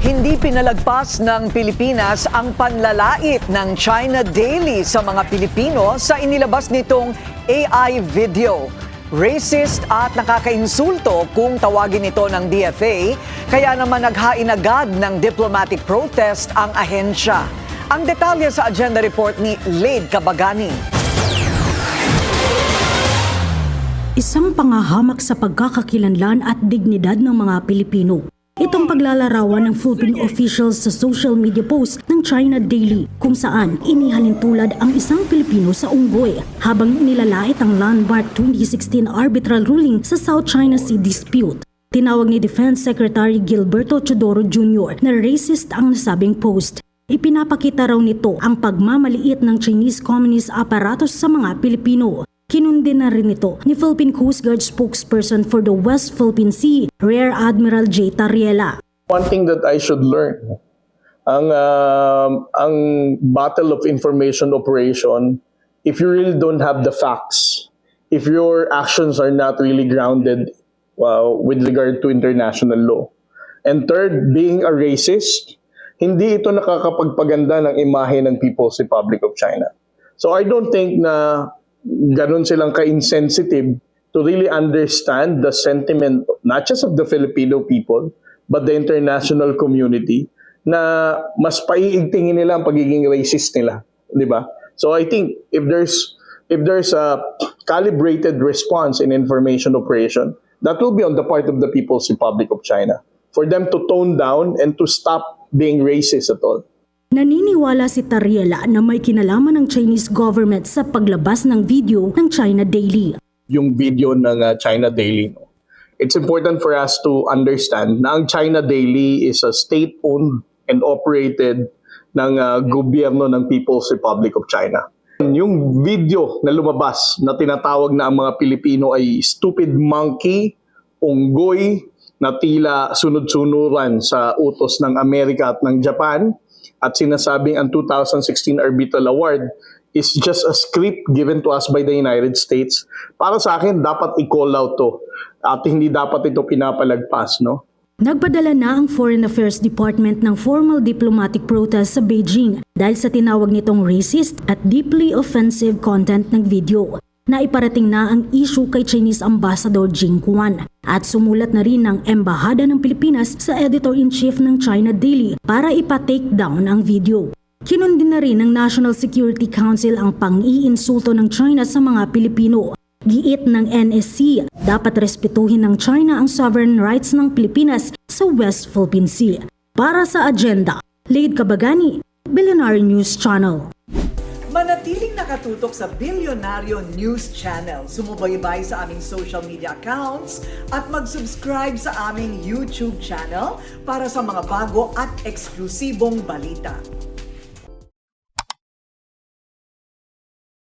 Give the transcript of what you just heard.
Hindi pinalagpas ng Pilipinas ang panlalait ng China Daily sa mga Pilipino sa inilabas nitong AI video. Racist at nakakainsulto kung tawagin ito ng DFA, kaya naman naghain agad ng diplomatic protest ang ahensya. Ang detalye sa agenda report ni Laid Cabagani. Isang pangahamak sa pagkakakilanlan at dignidad ng mga Pilipino. Itong paglalarawan ng Philippine officials sa social media post ng China Daily kung saan inihalintulad ang isang Pilipino sa unggoy habang nilalait ang landmark 2016 arbitral ruling sa South China Sea dispute. Tinawag ni Defense Secretary Gilberto Chodoro Jr. na racist ang nasabing post. Ipinapakita raw nito ang pagmamaliit ng Chinese Communist aparatos sa mga Pilipino. Kinundi na rin ito ni Philippine Coast Guard spokesperson for the West Philippine Sea, Rear Admiral J. Tariela. One thing that I should learn, ang battle of information operation, if you really don't have the facts, if your actions are not really grounded with regard to international law. And third, being a racist, hindi ito nakakapagpaganda ng imahe ng People's Republic of China. So I don't think na ganun silang ka-insensitive to really understand the sentiment not just of the Filipino people but the international community na mas paiigtingin nila ang pagiging racist nila, di ba? So I think if there's a calibrated response in information operation, that will be on the part of the People's Republic of China for them to tone down and to stop being racist at all. Naniniwala si Tariela na may kinalaman ng Chinese government sa paglabas ng video ng China Daily. Yung video ng China Daily, it's important for us to understand na ang China Daily is a state-owned and operated ng gobyerno ng People's Republic of China. Yung video na lumabas na tinatawag na ang mga Pilipino ay stupid monkey, unggoy, na tila sunod-sunuran sa utos ng Amerika at ng Japan, at sinasabing ang 2016 Arbitral Award is just a script given to us by the United States. Para sa akin, dapat i-call out to at hindi dapat ito pinapalagpas, no? Nagpadala na ang Foreign Affairs Department ng formal diplomatic protest sa Beijing dahil sa tinawag nitong racist at deeply offensive content ng video. Naiparating na ang issue kay Chinese Ambassador Jing Quan at sumulat na rin ng Embahada ng Pilipinas sa Editor-in-Chief ng China Daily para ipa-take down ang video. Kinundi na rin ng National Security Council ang pang-iinsulto ng China sa mga Pilipino. Giit ng NSC, dapat respetuhin ng China ang sovereign rights ng Pilipinas sa West Philippine Sea. Para sa agenda, Laid Cabagani, Billionaire News Channel. Manatiling nakatutok sa Billionaire News Channel. Sumubaybay sa aming social media accounts at mag-subscribe sa aming YouTube channel para sa mga bago at eksklusibong balita.